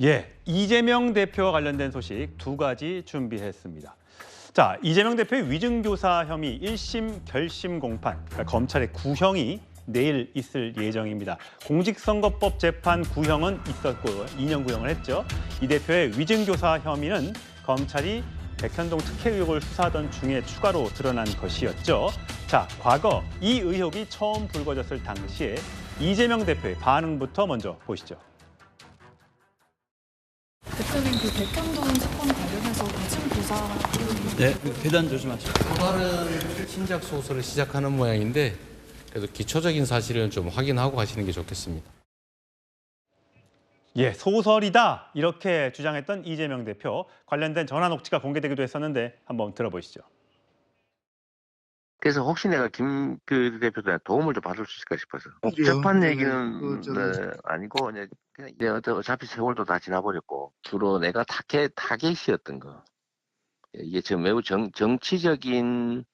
예, 이재명 대표와 관련된 소식 두 가지 준비했습니다. 자, 이재명 대표의 위증교사 혐의 1심 결심 공판, 그러니까 검찰의 구형이 내일 있을 예정입니다. 공직선거법 재판 구형은 있었고 2년 구형을 했죠. 이 대표의 위증교사 혐의는 검찰이 백현동 특혜 의혹을 수사하던 중에 추가로 드러난 것이었죠. 자, 과거 이 의혹이 처음 불거졌을 당시에 이재명 대표의 반응부터 먼저 보시죠. 대표님, 그 백현동 사건 관련해서 위증 교사 네, 계단 조심하시고. 또 다른 신작 소설을 시작하는 모양인데 그래도 기초적인 사실은 좀 확인하고 가시는 게 좋겠습니다. 예, 소설이다 이렇게 주장했던 이재명 대표, 관련된 전화 녹취가 공개되기도 했었는데 한번 들어보시죠. 그래서 혹시 내가 김 대표한테 도움을 좀 받을 수 있을까 싶어서. 그래요? 재판 얘기는 저는- 아니고 그냥 이제 어차피 세월도 다 지나버렸고 주로 내가 타겟이었던 거. 이게 지금 매우 정치적인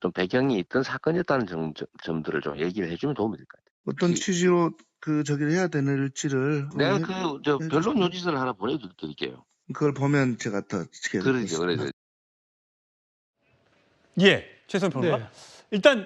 좀 배경이 있던 사건이었다는 점들을 좀 얘기를 해주면 도움이 될 것 같아요. 어떤 취지로 저기를 해야 되는지를 내가 해주시면 변론 요지서를 하나 보내드릴게요. 그걸 보면 제가 더 지게 될 것 그러죠, 같습니다. 그러죠. 예, 최선 평론가. 네. 일단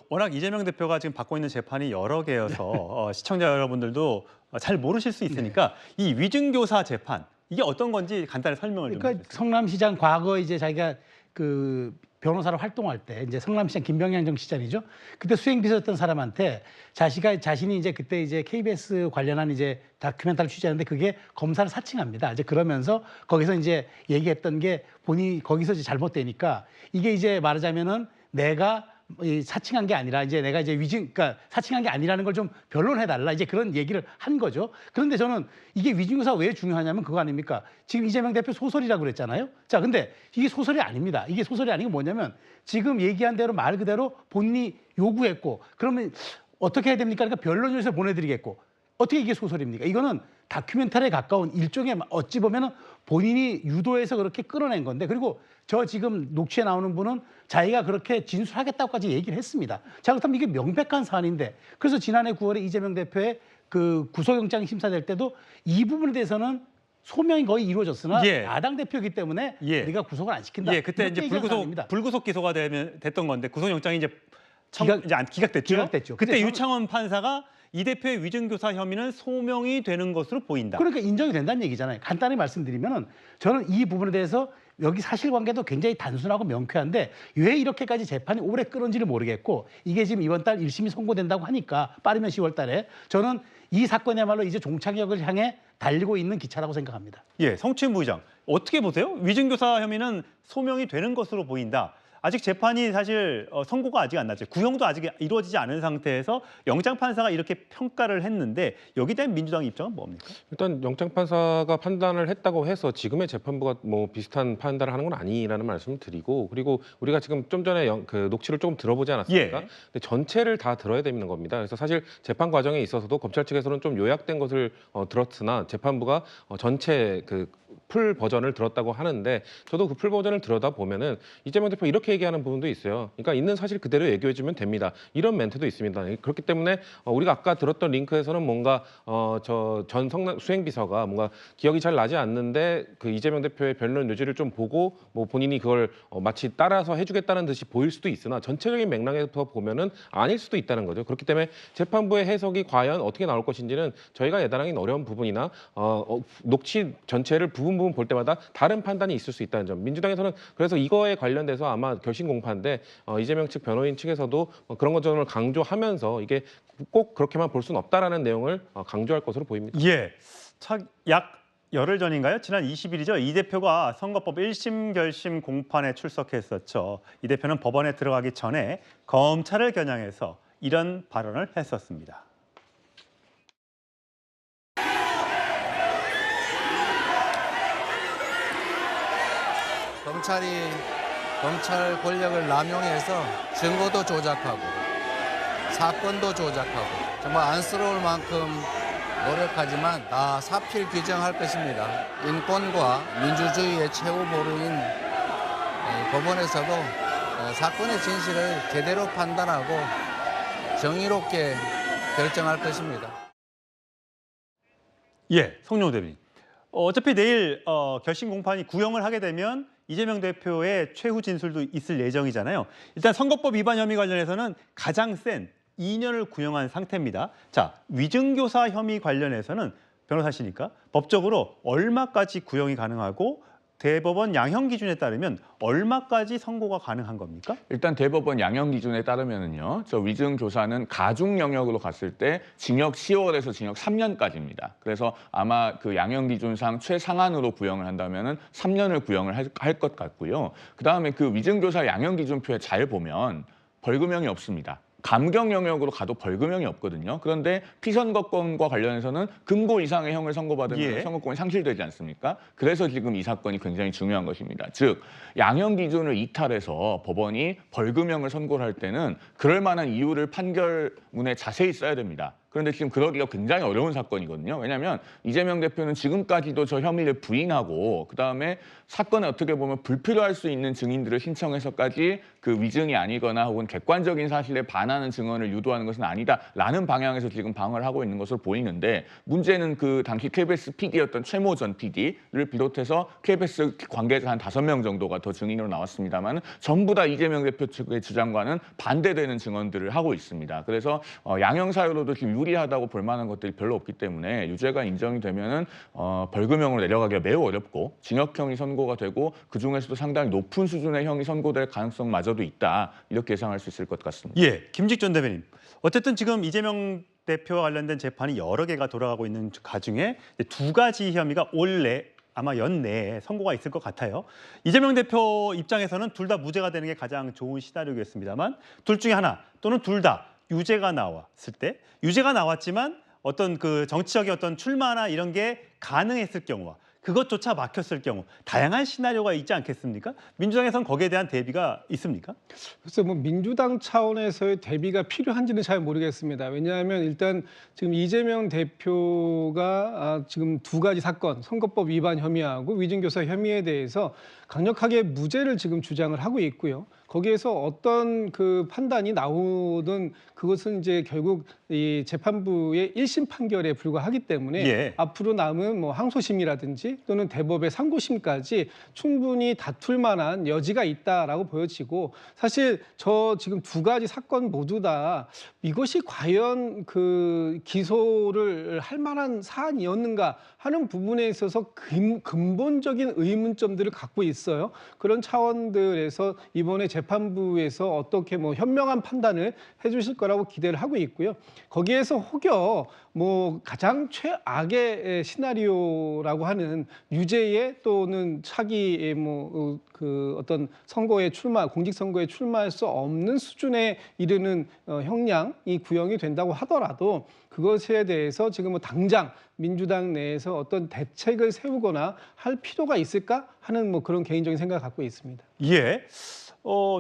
워낙 이재명 대표가 지금 받고 있는 재판이 여러 개여서 시청자 여러분들도 잘 모르실 수 있으니까 이 위증교사 재판 이게 어떤 건지 간단히 설명을 좀 그러니까 해주세요. 성남시장 과거 이제 자기가 그 변호사로 활동할 때 이제 성남시장 김병현 전 시장이죠. 그때 수행비서였던 사람한테 자신이 이제 그때 이제 KBS 관련한 이제 다큐멘터리 취재하는데 그게 검사를 사칭합니다. 이제 그러면서 거기서 이제 얘기했던 게 본인이 거기서 이제 잘못되니까 이게 이제 말하자면은 내가 사칭한 게 아니라 이제 내가 이제 그러니까 사칭한 게 아니라는 걸 좀 변론해달라 이제 그런 얘기를 한 거죠. 그런데 저는 이게 위증교사가 왜 중요하냐면 그거 아닙니까? 지금 이재명 대표 소설이라고 그랬잖아요. 자, 근데 이게 소설이 아닙니다. 이게 소설이 아니고 뭐냐면 지금 얘기한 대로 말 그대로 본인이 요구했고 그러면 어떻게 해야 됩니까? 그러니까 변론용에서 보내드리겠고 어떻게 이게 소설입니까? 이거는 다큐멘터리에 가까운 일종의 어찌 보면은 본인이 유도해서 그렇게 끌어낸 건데 그리고 저 지금 녹취에 나오는 분은 자기가 그렇게 진술하겠다고까지 얘기를 했습니다. 자, 그렇다면 이게 명백한 사안인데 그래서 지난해 9월에 이재명 대표의 그 구속영장이 심사될 때도 이 부분에 대해서는 소명이 거의 이루어졌으나 예. 야당 대표이기 때문에 예. 우리가 구속을 안 시킨다. 예, 그때 이제 이렇게 얘기한 사안입니다. 불구속 기소가 됐던 건데 구속영장이 이제 기각됐죠. 기각됐죠. 그때 근데 유창원 판사가 이 대표의 위증교사 혐의는 소명이 되는 것으로 보인다. 그러니까 인정이 된다는 얘기잖아요. 간단히 말씀드리면은 저는 이 부분에 대해서 여기 사실관계도 굉장히 단순하고 명쾌한데 왜 이렇게까지 재판이 오래 끌었는지를 모르겠고 이게 지금 이번 달 1심이 선고된다고 하니까 빠르면 10월 달에 저는 이 사건이야말로 이제 종착역을 향해 달리고 있는 기차라고 생각합니다. 예, 성추행 부의장 어떻게 보세요? 위증교사 혐의는 소명이 되는 것으로 보인다. 아직 재판이 사실 선고가 아직 안 났죠. 구형도 아직 이루어지지 않은 상태에서 영장 판사가 이렇게 평가를 했는데 여기에 대한 민주당 입장은 뭡니까? 일단 영장 판사가 판단을 했다고 해서 지금의 재판부가 뭐 비슷한 판단을 하는 건 아니라는 말씀을 드리고 그리고 우리가 지금 좀 전에 그 녹취를 조금 들어보지 않았습니까? 예. 근데 전체를 다 들어야 되는 겁니다. 그래서 사실 재판 과정에 있어서도 검찰 측에서는 좀 요약된 것을 들었으나 재판부가 전체 그 풀 버전을 들었다고 하는데 저도 그 풀 버전을 들여다 보면은 이재명 대표 이렇게 얘기하는 부분도 있어요. 그러니까 있는 사실 그대로 얘기해 주면 됩니다. 이런 멘트도 있습니다. 그렇기 때문에 우리가 아까 들었던 링크에서는 뭔가 저 전 성남 수행비서가 뭔가 기억이 잘 나지 않는데 그 이재명 대표의 변론 요지를 좀 보고 뭐 본인이 그걸 마치 따라서 해주겠다는 듯이 보일 수도 있으나 전체적인 맥락에서 보면은 아닐 수도 있다는 거죠. 그렇기 때문에 재판부의 해석이 과연 어떻게 나올 것인지는 저희가 예단하기는 어려운 부분이나 녹취 전체를 부분 볼 때마다 다른 판단이 있을 수 있다는 점. 민주당에서는 그래서 이거에 관련돼서 아마 결심 공판인데 이재명 측 변호인 측에서도 그런 것들을 강조하면서 이게 꼭 그렇게만 볼 수는 없다라는 내용을 강조할 것으로 보입니다. 예, 약 열흘 전인가요? 지난 20일이죠. 이 대표가 선거법 1심 결심 공판에 출석했었죠. 이 대표는 법원에 들어가기 전에 검찰을 겨냥해서 이런 발언을 했었습니다. 검찰 권력을 남용해서 증거도 조작하고 사건도 조작하고 정말 안쓰러울 만큼 노력하지만 다 사필 규정할 것입니다. 인권과 민주주의의 최후 보루인 법원에서도 사건의 진실을 제대로 판단하고 정의롭게 결정할 것입니다. 예, 성룡 대변인. 어차피 내일 결심 공판이 구형을 하게 되면 이재명 대표의 최후 진술도 있을 예정이잖아요. 일단 선거법 위반 혐의 관련해서는 가장 센 2년을 구형한 상태입니다. 자, 위증교사 혐의 관련해서는 변호사시니까 법적으로 얼마까지 구형이 가능하고 대법원 양형 기준에 따르면 얼마까지 선고가 가능한 겁니까? 일단 대법원 양형 기준에 따르면은요, 저 위증 교사는 가중 영역으로 갔을 때 징역 10월에서 징역 3년까지입니다. 그래서 아마 그 양형 기준상 최상한으로 구형을 한다면은 3년을 구형을 할 것 같고요. 그 다음에 그 위증 교사 양형 기준표에 잘 보면 벌금형이 없습니다. 감경 영역으로 가도 벌금형이 없거든요. 그런데 피선거권과 관련해서는 금고 이상의 형을 선고받으면 예. 선거권이 상실되지 않습니까? 그래서 지금 이 사건이 굉장히 중요한 것입니다. 즉 양형 기준을 이탈해서 법원이 벌금형을 선고를 할 때는 그럴 만한 이유를 판결문에 자세히 써야 됩니다. 그런데 지금 그러기가 굉장히 어려운 사건이거든요. 왜냐하면 이재명 대표는 지금까지도 저 혐의를 부인하고 그다음에 사건에 어떻게 보면 불필요할 수 있는 증인들을 신청해서까지 그 위증이 아니거나 혹은 객관적인 사실에 반하는 증언을 유도하는 것은 아니다라는 방향에서 지금 방어를 하고 있는 것으로 보이는데 문제는 그 당시 KBS PD였던 최모 전 PD를 비롯해서 KBS 관계자 한 5명 정도가 더 증인으로 나왔습니다만 전부 다 이재명 대표 측의 주장과는 반대되는 증언들을 하고 있습니다. 그래서 양형 사유로도 지금 유리하다고 볼 만한 것들이 별로 없기 때문에 유죄가 인정이 되면은 벌금형으로 내려가기가 매우 어렵고 징역형이 선고가 되고 그 중에서도 상당히 높은 수준의 형이 선고될 가능성마저도 있다 이렇게 예상할 수 있을 것 같습니다. 예, 김직전 대변인. 어쨌든 지금 이재명 대표와 관련된 재판이 여러 개가 돌아가고 있는 가중에 2가지 혐의가 올해 아마 연내에 선고가 있을 것 같아요. 이재명 대표 입장에서는 둘 다 무죄가 되는 게 가장 좋은 시나리오겠습니다만 둘 중에 하나 또는 둘 다 유죄가 나왔을 때 유죄가 나왔지만 어떤 그 정치적인 어떤 출마나 이런 게 가능했을 경우와 그것조차 막혔을 경우 다양한 시나리오가 있지 않겠습니까? 민주당에서는 거기에 대한 대비가 있습니까? 글쎄 뭐 민주당 차원에서의 대비가 필요한지는 잘 모르겠습니다. 왜냐하면 일단 지금 이재명 대표가 지금 2가지 사건, 선거법 위반 혐의하고 위증교사 혐의에 대해서 강력하게 무죄를 지금 주장을 하고 있고요. 거기에서 어떤 그 판단이 나오든 그것은 이제 결국 이 재판부의 1심 판결에 불과하기 때문에 예. 앞으로 남은 뭐 항소심이라든지 또는 대법의 상고심까지 충분히 다툴 만한 여지가 있다라고 보여지고 사실 저 지금 2가지 사건 모두 다 이것이 과연 그 기소를 할 만한 사안이었는가 하는 부분에 있어서 근본적인 의문점들을 갖고 있어요. 그런 차원들에서 이번에 재판부에서 어떻게 뭐 현명한 판단을 해주실 거라고 기대를 하고 있고요. 거기에서 혹여 뭐 가장 최악의 시나리오라고 하는 유죄에 또는 차기 뭐 그 어떤 선거에 출마, 공직선거에 출마할 수 없는 수준에 이르는 형량이 구형이 된다고 하더라도 그것에 대해서 지금 뭐 당장 민주당 내에서 어떤 대책을 세우거나 할 필요가 있을까 하는 뭐 그런 개인적인 생각을 갖고 있습니다. 예.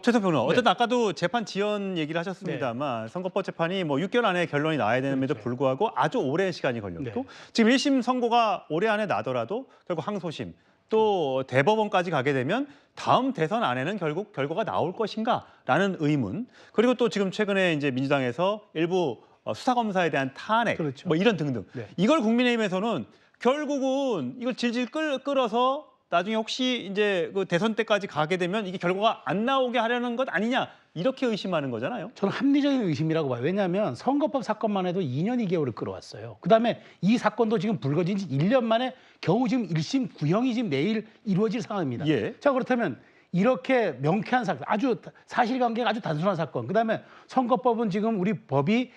최선 평론. 어쨌든 아까도 재판 지연 얘기를 하셨습니다만 선거법 재판이 뭐 6개월 안에 결론이 나야 되는데도 불구하고 아주 오랜 시간이 걸렸고 지금 1심 선고가 올해 안에 나더라도 결국 항소심 또 대법원까지 가게 되면 다음 대선 안에는 결국 결과가 나올 것인가라는 의문 그리고 또 지금 최근에 이제 민주당에서 일부 수사검사에 대한 탄핵 그렇죠. 뭐 이런 등등 이걸 국민의힘에서는 결국은 이걸 질질 끌어서 나중에 혹시 이제 그 대선 때까지 가게 되면 이게 결과가 안 나오게 하려는 것 아니냐 이렇게 의심하는 거잖아요. 저는 합리적인 의심이라고 봐요. 왜냐하면 선거법 사건만 해도 2년 2개월을 끌어왔어요. 그다음에 이 사건도 지금 불거진 지 1년 만에 겨우 지금 1심 구형이 지금 내일 이루어질 상황입니다. 예. 자 그렇다면 이렇게 명쾌한 사건, 아주 사실관계가 아주 단순한 사건. 그다음에 선거법은 지금 우리 법이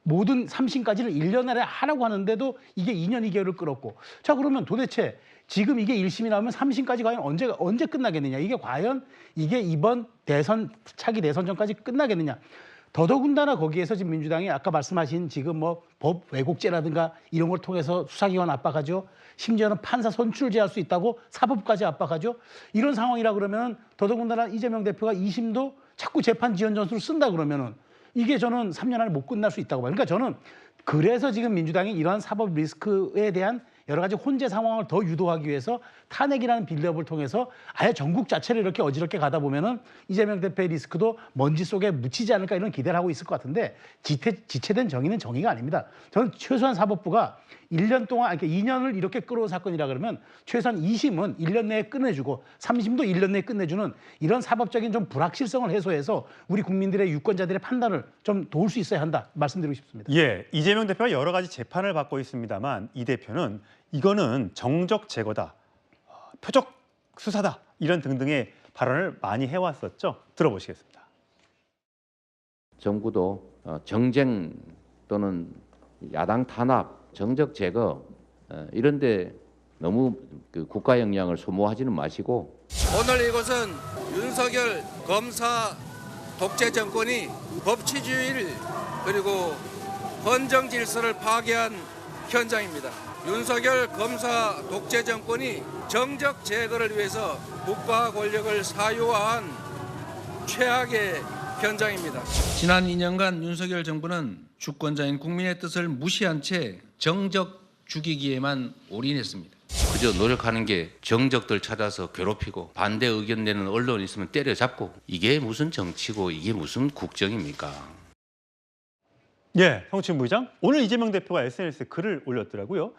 모든 3심까지를 1년 안에 하라고 하는데도 이게 2년 2개월을 끌었고 자 그러면 도대체 지금 이게 1심이 나오면 3심까지 과연 언제 끝나겠느냐 이게 과연 이게 이번 대선 차기 대선 전까지 끝나겠느냐 더더군다나 거기에서 지금 민주당이 아까 말씀하신 지금 뭐 법 왜곡죄라든가 이런 걸 통해서 수사기관 압박하죠. 심지어는 판사 선출 제할 수 있다고 사법까지 압박하죠. 이런 상황이라 그러면 더더군다나 이재명 대표가 2심도 자꾸 재판 지연 전술을 쓴다 그러면은 이게 저는 3년 안에 못 끝날 수 있다고 봐요. 그러니까 저는 그래서 지금 민주당이 이러한 사법 리스크에 대한 여러 가지 혼재 상황을 더 유도하기 위해서 탄핵이라는 빌드업을 통해서 아예 전국 자체를 이렇게 어지럽게 가다 보면은 이재명 대표의 리스크도 먼지 속에 묻히지 않을까 이런 기대를 하고 있을 것 같은데 지체된 정의는 정의가 아닙니다. 저는 최소한 사법부가 1년 동안, 그러니까 2년을 이렇게 끌어온 사건이라 그러면 최소한 2심은 1년 내에 끝내주고 3심도 1년 내에 끝내주는 이런 사법적인 좀 불확실성을 해소해서 우리 국민들의 유권자들의 판단을 좀 도울 수 있어야 한다 말씀드리고 싶습니다. 예, 이재명 대표가 여러 가지 재판을 받고 있습니다만 이 대표는 이거는 정적 제거다, 표적 수사다 이런 등등의 발언을 많이 해왔었죠. 들어보시겠습니다. 정부도 정쟁 또는 야당 탄압, 정적 제거 이런 데 너무 그 국가 역량을 소모하지는 마시고 오늘 이곳은 윤석열 검사 독재 정권이 법치주의를 그리고 헌정 질서를 파괴한 현장입니다. 윤석열 검사 독재 정권이 정적 제거를 위해서 국가 권력을 사유화한 최악의 현장입니다. 지난 2년간 윤석열 정부는 주권자인 국민의 뜻을 무시한 채 정적 죽이기에만 올인했습니다. 그저 노력하는 게 정적들 찾아서 괴롭히고 반대 의견 내는 언론 있으면 때려잡고 이게 무슨 정치고 이게 무슨 국정입니까? 예, 성춘 부의장. 오늘 이재명 대표가 SNS에 글을 올렸더라고요.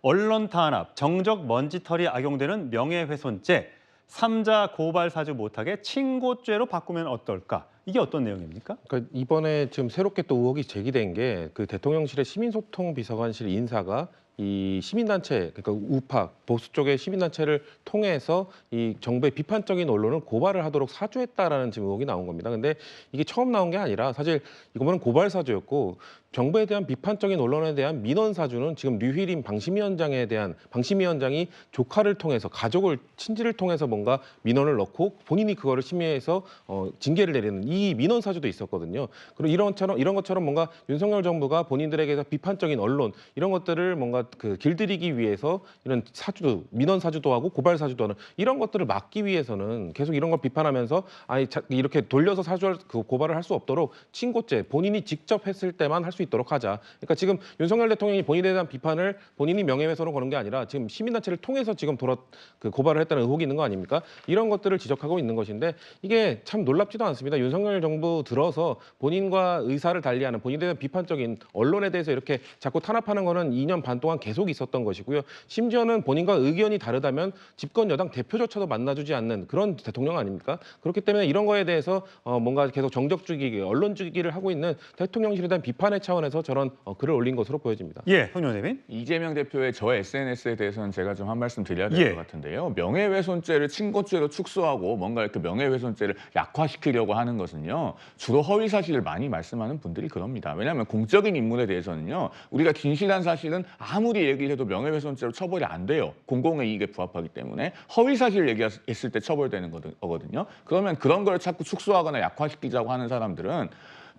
언론 탄압, 정적 먼지털이 악용되는 명예훼손죄, 3자 고발 사주 못하게 친고죄로 바꾸면 어떨까? 이게 어떤 내용입니까? 그러니까 이번에 지금 새롭게 또 의혹이 제기된 게 그 대통령실의 시민소통비서관실 인사가 이 시민단체, 그러니까 우파 보수 쪽의 시민단체를 통해서 이 정부의 비판적인 언론을 고발을 하도록 사주했다라는 지금 의혹이 나온 겁니다. 근데 이게 처음 나온 게 아니라 사실 이거는 고발 사주였고 정부에 대한 비판적인 언론에 대한 민원 사주는 지금 류희림 방심위원장이 조카를 통해서 가족을 친지를 통해서 뭔가 민원을 넣고 본인이 그거를 심의해서 징계를 내리는 이 민원 사주도 있었거든요. 그리고 이런 것처럼 뭔가 윤석열 정부가 본인들에게서 비판적인 언론 이런 것들을 뭔가 그 길들이기 위해서 이런 사주도 민원 사주도 하고 고발 사주도 하는 이런 것들을 막기 위해서는 계속 이런 걸 비판하면서 이렇게 돌려서 고발을 할 수 없도록 친고죄 본인이 직접 했을 때만 할 수 있도록 하자. 그러니까 지금 윤석열 대통령이 본인에 대한 비판을 본인이 명예훼손으로 거는 게 아니라 지금 시민단체를 통해서 지금 고발을 했다는 의혹이 있는 거 아닙니까? 이런 것들을 지적하고 있는 것인데 이게 참 놀랍지도 않습니다. 윤석열 정부 들어서 본인과 의사를 달리하는 본인에 대한 비판적인 언론에 대해서 이렇게 자꾸 탄압하는 거는 2년 반 동안 계속 있었던 것이고요. 심지어는 본인과 의견이 다르다면 집권 여당 대표조차도 만나주지 않는 그런 대통령 아닙니까? 그렇기 때문에 이런 거에 대해서 뭔가 계속 정적 죽이기, 언론 죽이기를 하고 있는 대통령실에 대한 비판의 차원에서 저런 글을 올린 것으로 보여집니다. 예, 홍윤호 대변인. 이재명 대표의 저 SNS에 대해서는 제가 좀 한 말씀 드려야 될 것 같은데요. 명예훼손죄를 친고죄로 축소하고 뭔가 이렇게 명예훼손죄를 약화시키려고 하는 것은요. 주로 허위 사실을 많이 말씀하는 분들이 그럽니다. 왜냐하면 공적인 인물에 대해서는요. 우리가 진실한 사실은 아무리 얘기를 해도 명예훼손죄로 처벌이 안 돼요. 공공의 이익에 부합하기 때문에 허위 사실을 얘기했을 때 처벌되는 거거든요. 그러면 그런 걸 자꾸 축소하거나 약화시키자고 하는 사람들은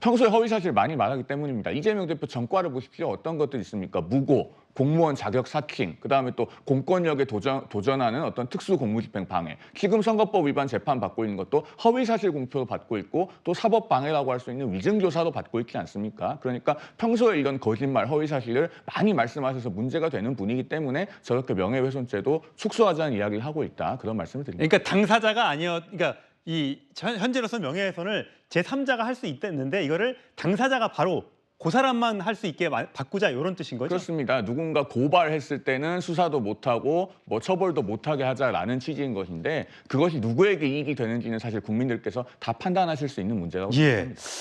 평소에 허위 사실을 많이 말하기 때문입니다. 이재명 대표 전과를 보십시오. 어떤 것들이 있습니까? 무고, 공무원 자격 사칭, 그다음에 또 공권력에 도전하는 어떤 특수공무집행 방해. 지금 선거법 위반 재판 받고 있는 것도 허위 사실 공표도 받고 있고 또 사법 방해라고 할 수 있는 위증 교사도 받고 있지 않습니까? 그러니까 평소에 이런 거짓말, 허위 사실을 많이 말씀하셔서 문제가 되는 분이기 때문에 저렇게 명예훼손죄도 축소하자는 이야기를 하고 있다. 그런 말씀을 드립니다. 그러니까 당사자가 그러니까 이 현재로서 명예훼손을 제3자가 할 수 있다는데 이거를 당사자가 바로 그 사람만 할 수 있게 바꾸자 이런 뜻인 거죠? 그렇습니다. 누군가 고발했을 때는 수사도 못하고 뭐 처벌도 못하게 하자라는 취지인 것인데 그것이 누구에게 이익이 되는지는 사실 국민들께서 다 판단하실 수 있는 문제라고 생각합니다.